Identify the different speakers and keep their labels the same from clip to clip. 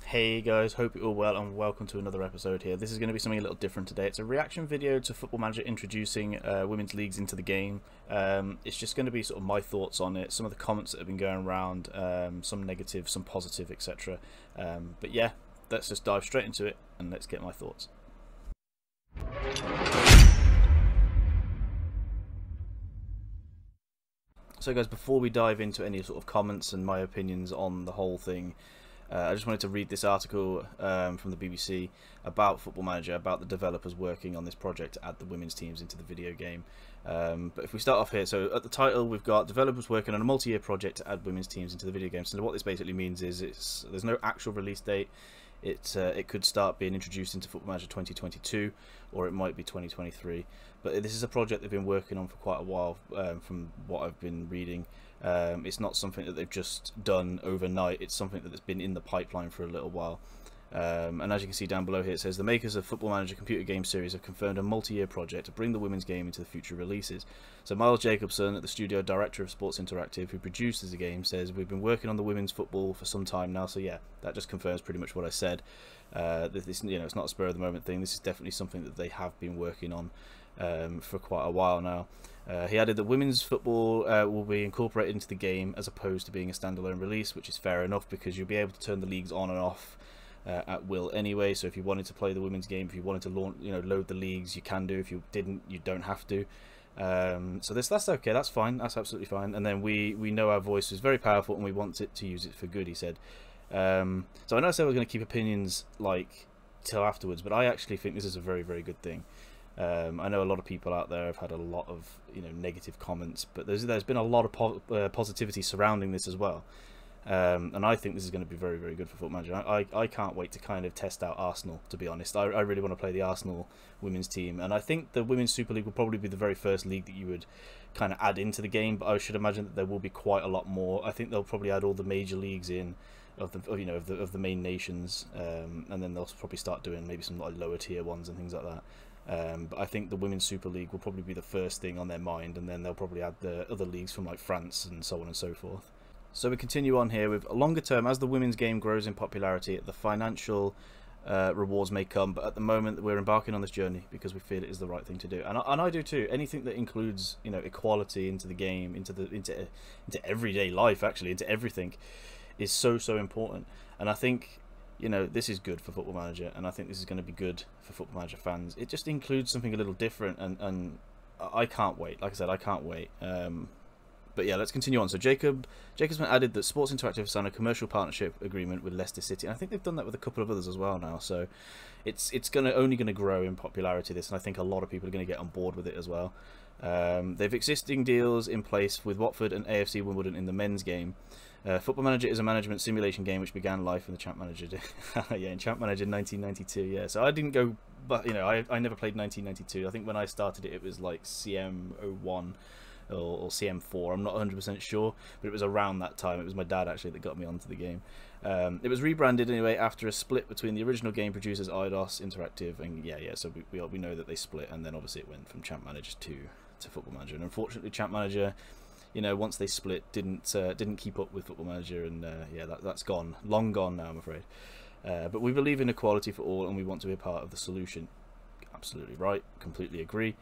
Speaker 1: Hey guys, hope you're all well and welcome to another episode here. This is going to be something a little different today. It's a reaction video to Football Manager introducing women's leagues into the game. It's just going to be sort of my thoughts on it, some of the comments that have been going around, some negative, some positive, etc. But yeah, let's just dive straight into it and let's get my thoughts. So guys, before we dive into any sort of comments and my opinions on the whole thing, I just wanted to read this article from the BBC about Football Manager, about the developers working on this project to add the women's teams into the video game. But if we start off here, so at the title we've got developers working on a multi-year project to add women's teams into the video game. So what this basically means is there's no actual release date. It could start being introduced into Football Manager 2022, or it might be 2023. But this is a project they've been working on for quite a while, from what I've been reading. It's not something that they've just done overnight. It's something that's been in the pipeline for a little while. And as you can see down below here, it says the makers of Football Manager computer game series have confirmed a multi-year project to bring the women's game into the future releases. So Miles Jacobson, the studio director of Sports Interactive, who produces the game, says we've been working on the women's football for some time now. So yeah, that just confirms pretty much what I said. This, it's not a spur of the moment thing. This is definitely something that they have been working on for quite a while now. He added that women's football will be incorporated into the game as opposed to being a standalone release, which is fair enough because you'll be able to turn the leagues on and off at will anyway. So if you wanted to play the women's game, if you wanted to launch, load the leagues, you can do. If you didn't, you don't have to. So that's okay. That's fine. That's absolutely fine. And then we know our voice is very powerful and we want it to use it for good, he said. So I know I said I was going to keep opinions like till afterwards, but I actually think this is a very, very good thing. I know a lot of people out there have had a lot of negative comments, but there's been a lot of positivity surrounding this as well, and I think this is going to be very, very good for Football Manager. I can't wait to kind of test out Arsenal, to be honest. I really want to play the Arsenal women's team, and I think the Women's Super League will probably be the very first league that you would kind of add into the game, but I should imagine that there will be quite a lot more. I think they'll probably add all the major leagues in of the main nations, and then they'll probably start doing maybe some like lower tier ones and things like that. But I think the Women's Super League will probably be the first thing on their mind, and then they'll probably add the other leagues from like France and so on and so forth. So we continue on here with a longer term, as the women's game grows in popularity, the financial rewards may come, but at the moment we're embarking on this journey because we feel it is the right thing to do, and I do too. Anything that includes equality into the game, into everyday life, actually into everything, is so important. And I think this is good for Football Manager, and I think this is going to be good for Football Manager fans. It just includes something a little different, and I can't wait. Like I said, I can't wait. But yeah, let's continue on. So Jacobson added that Sports Interactive signed a commercial partnership agreement with Leicester City, and I think they've done that with a couple of others as well now. So it's only going to grow in popularity, this, and I think a lot of people are going to get on board with it as well. They've existing deals in place with Watford and AFC Wimbledon in the men's game. Football Manager is a management simulation game which began life in the Champ Manager. Yeah, in Champ Manager 1992. Yeah, so I didn't go, but I never played 1992. I think when I started it, it was like CM01 or CM4. I'm not 100% sure, but it was around that time. It was my dad actually that got me onto the game. It was rebranded anyway after a split between the original game producers Eidos Interactive and yeah. So we know that they split, and then obviously it went from Champ Manager to Football Manager. And unfortunately, Champ Manager, once they split, didn't keep up with Football Manager, and yeah, that's gone, long gone now, I'm afraid. But we believe in equality for all, and we want to be a part of the solution. Absolutely right, completely agree.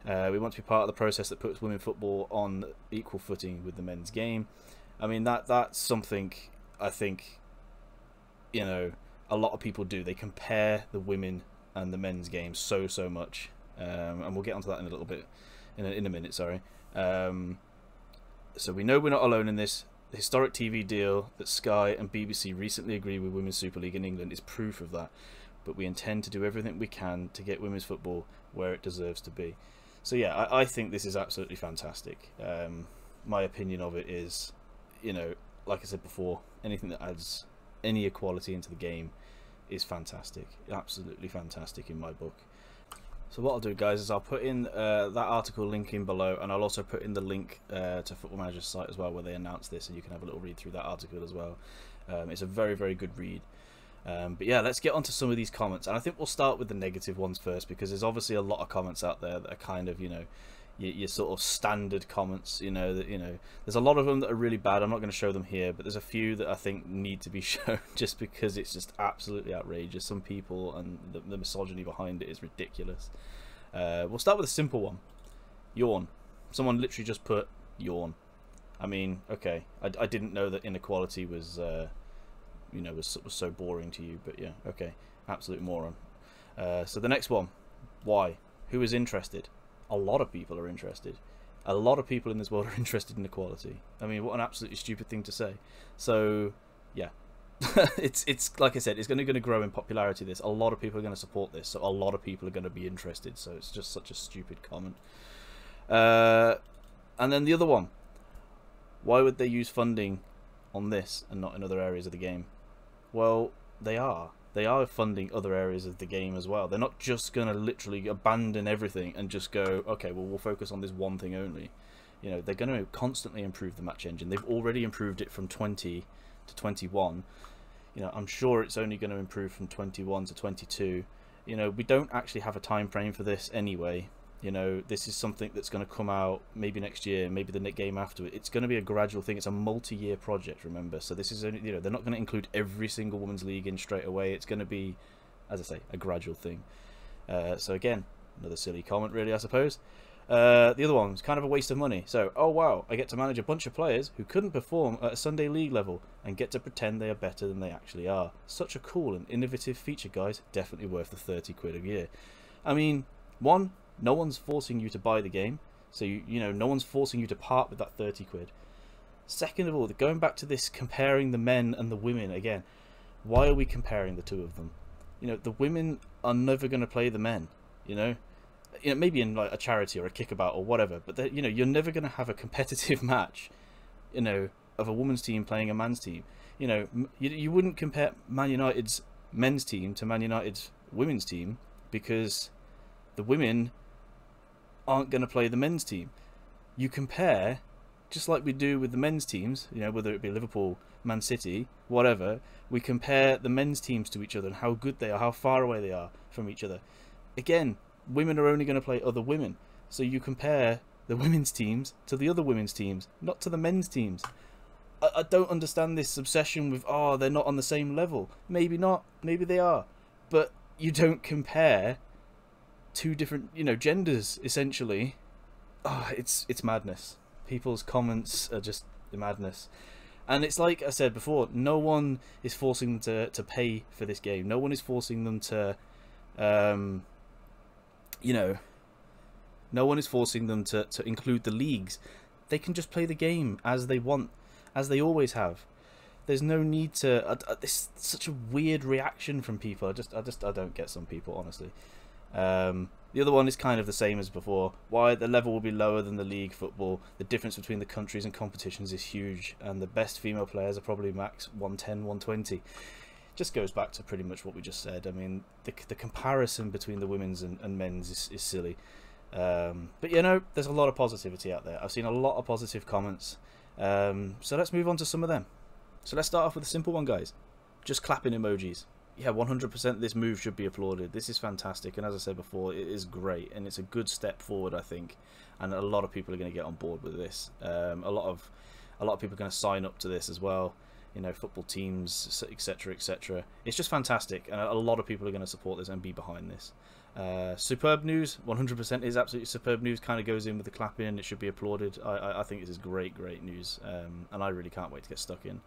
Speaker 1: We want to be part of the process that puts women football on equal footing with the men's game. I mean, that's something I think a lot of people do. They compare the women and the men's game so much, and we'll get onto that in a little bit in a minute. Sorry. So we know we're not alone in this. The historic TV deal that Sky and BBC recently agreed with Women's Super League in England is proof of that. But we intend to do everything we can to get women's football where it deserves to be. So yeah, I think this is absolutely fantastic. My opinion of it is, like I said before, anything that adds any equality into the game is fantastic. Absolutely fantastic in my book. So what I'll do, guys, is I'll put in that article link in below, and I'll also put in the link to Football Manager's site as well, where they announce this, and you can have a little read through that article as well. It's a very, very good read. But yeah, let's get on to some of these comments, and I think we'll start with the negative ones first, because there's obviously a lot of comments out there that are kind of, your sort of standard comments, you know, that, you know, there's a lot of them that are really bad. I'm not going to show them here, but there's a few that I think need to be shown just because it's just absolutely outrageous. Some people, and the misogyny behind it is ridiculous. We'll start with a simple one. Yawn. Someone literally just put yawn. I mean, okay, I didn't know that inequality was, you know, was so boring to you, but yeah, okay, absolute moron. So the next one, why? Who is interested? A lot of people are interested. A lot of people in this world are interested in equality. I mean, what an absolutely stupid thing to say. So, yeah. it's like I said, it's going to grow in popularity, this. A lot of people are going to support this, so a lot of people are going to be interested. So it's just such a stupid comment. And then the other one. Why would they use funding on this and not in other areas of the game? Well, they are. They are funding other areas of the game as well. They're not just going to literally abandon everything and just go, okay, well, we'll focus on this one thing only. You know, they're going to constantly improve the match engine. They've already improved it from 20 to 21. You know, I'm sure it's only going to improve from 21 to 22. You know, we don't actually have a time frame for this anyway. You know, this is something that's going to come out maybe next year, maybe the game after it. It's going to be a gradual thing. It's a multi-year project, remember. So this is only, you know, they're not going to include every single women's league in straight away. It's going to be, as I say, a gradual thing. So again, another silly comment, really, I suppose. The other one's kind of a waste of money. So, oh wow, I get to manage a bunch of players who couldn't perform at a Sunday league level and get to pretend they are better than they actually are. Such a cool and innovative feature, guys. Definitely worth the 30 quid a year. I mean, one, no one's forcing you to buy the game, so you know, no one's forcing you to part with that 30 quid. Second of all, going back to this comparing the men and the women again, why are we comparing the two of them? You know, the women are never going to play the men, you know, maybe in like a charity or a kickabout or whatever, but you know, you're never going to have a competitive match, you know, of a women's team playing a man's team. You know, you wouldn't compare Man United's men's team to Man United's women's team because the women aren't going to play the men's team. You compare, just like we do with the men's teams, you know, whether it be Liverpool, Man City, whatever, we compare the men's teams to each other and how good they are, how far away they are from each other. Again, women are only going to play other women, so you compare the women's teams to the other women's teams, not to the men's teams. I don't understand this obsession with, oh, they're not on the same level. Maybe not, maybe they are, but you don't compare two different, you know, genders, essentially. It's madness. People's comments are just madness. And it's like I said before, no one is forcing them to pay for this game. No one is forcing them to, you know, no one is forcing them to include the leagues. They can just play the game as they want, as they always have. There's no need to, this such a weird reaction from people. I don't get some people, honestly. The other one is kind of the same as before. Why the level will be lower than the league football. The difference between the countries and competitions is huge, and the best female players are probably max 110, 120. Just goes back to pretty much what we just said. I mean, the comparison between the women's and men's is silly. But you know, there's a lot of positivity out there. I've seen a lot of positive comments. So let's move on to some of them. So let's start off with a simple one, guys. Just clapping emojis. Yeah, 100% this move should be applauded. This is fantastic, and as I said before, it is great, and it's a good step forward, I think, and a lot of people are going to get on board with this. A lot of people are going to sign up to this as well. You know, football teams, etc., etc. It's just fantastic, and a lot of people are going to support this and be behind this. Superb news, 100% is absolutely superb news. Kind of goes in with the clapping, and it should be applauded. I think this is great news, and I really can't wait to get stuck in.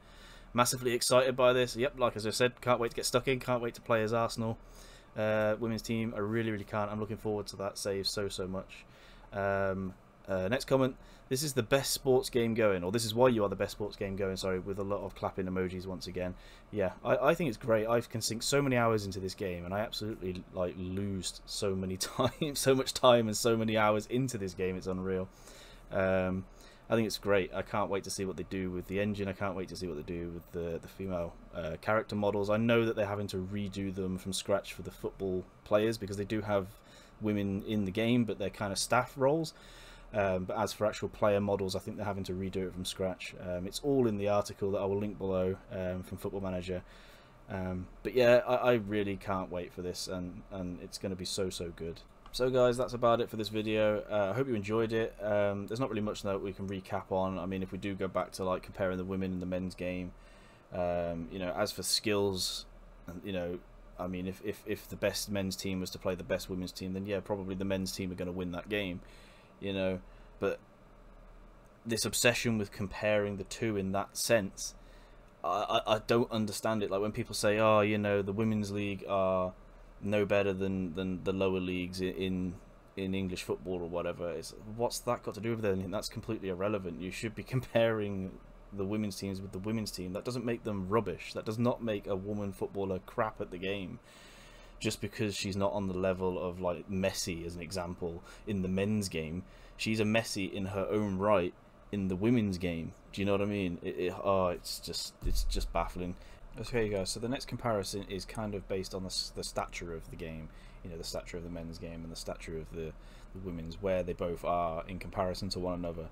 Speaker 1: Massively excited by this. Yep, like as I said, can't wait to get stuck in. Can't wait to play as Arsenal women's team. I really can't. I'm looking forward to that save so much. Next comment. This is the best sports game going, or this is why you are the best sports game going. Sorry, with a lot of clapping emojis once again. Yeah, I think it's great. I can sink so many hours into this game, and I absolutely like lose so many time, so much time, and so many hours into this game. It's unreal. I think it's great. I can't wait to see what they do with the engine. I can't wait to see what they do with the female character models. I know that they're having to redo them from scratch for the football players because they do have women in the game, but they're kind of staff roles. But as for actual player models, I think they're having to redo it from scratch. It's all in the article that I will link below from Football Manager. But yeah, I really can't wait for this, and it's going to be so good. So guys, that's about it for this video. I hope you enjoyed it. There's not really much that we can recap on. I mean, if we do go back to like comparing the women and the men's game, you know, as for skills, you know, I mean, if the best men's team was to play the best women's team, then yeah, probably the men's team are going to win that game, you know. But this obsession with comparing the two in that sense, I don't understand it. Like when people say, oh, you know, the women's league are no better than the lower leagues in English football or whatever. It's, what's that got to do with anything? That's completely irrelevant. You should be comparing the women's teams with the women's team. That doesn't make them rubbish. That does not make a woman footballer crap at the game just because she's not on the level of like Messi, as an example, in the men's game. She's a Messi in her own right in the women's game. Do you know what I mean? It's just baffling. Okay guys, so the next comparison is kind of based on the stature of the game, you know, the stature of the men's game and the stature of the women's, where they both are in comparison to one another.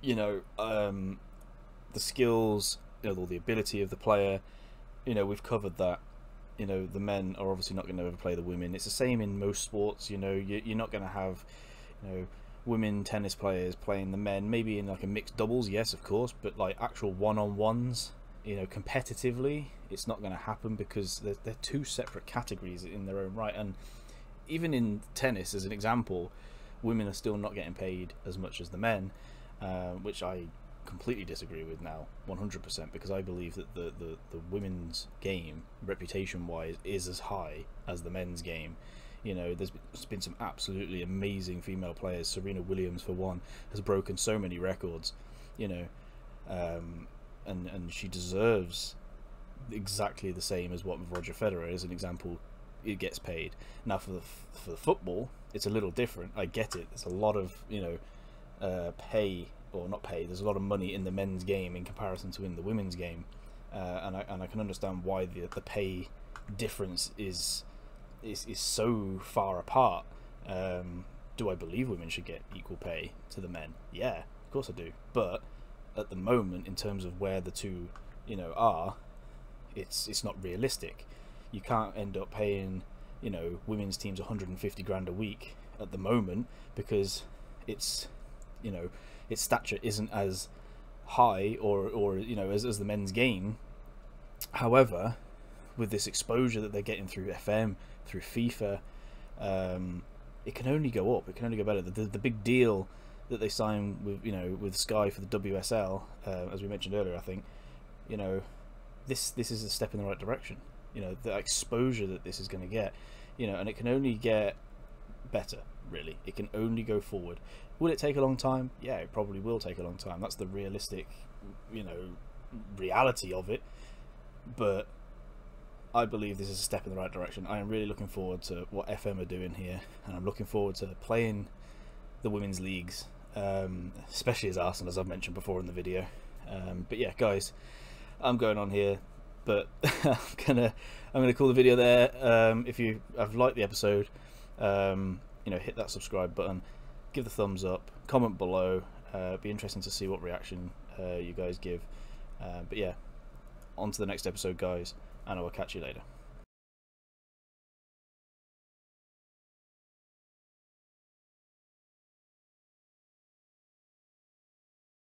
Speaker 1: You know, the skills, you know, or the ability of the player, you know, we've covered that. You know, the men are obviously not going to overplay the women. It's the same in most sports. You know, you're not going to have, you know, women tennis players playing the men, maybe in like a mixed doubles, yes, of course, but like actual one-on-ones, you know, competitively, it's not going to happen because they're two separate categories in their own right. And even in tennis, as an example, women are still not getting paid as much as the men, which I completely disagree with now, 100%, because I believe that the women's game, reputation-wise, is as high as the men's game. You know, there's been some absolutely amazing female players. Serena Williams, for one, has broken so many records, you know, and she deserves exactly the same as what Roger Federer, as an example, it gets paid. Now for the football, it's a little different. I get it. There's a lot of, you know, pay, or not pay, there's a lot of money in the men's game in comparison to in the women's game, and I can understand why the pay difference is so far apart. Do I believe women should get equal pay to the men? Yeah, of course I do. But at the moment, in terms of where the two, you know, are, it's not realistic. You can't end up paying, you know, women's teams 150 grand a week at the moment because it's, you know, its stature isn't as high or you know, as the men's game. However, with this exposure that they're getting through FM, through FIFA, it can only go up. It can only go better. The big deal that they signed with, you know, with Sky for the WSL, as we mentioned earlier, I think, you know, this is a step in the right direction. You know, the exposure that this is going to get, you know, and it can only get better. Really, it can only go forward. Will it take a long time? Yeah, it probably will take a long time. That's the realistic, you know, reality of it. But I believe this is a step in the right direction. I am really looking forward to what FM are doing here, and I'm looking forward to playing the women's leagues, especially as Arsenal, as I've mentioned before in the video. But yeah, guys, I'm going on here, but I'm gonna call the video there. If you have liked the episode, you know, hit that subscribe button, give the thumbs up, comment below. Be interesting to see what reaction you guys give. But yeah, on to the next episode, guys, and I will catch you later.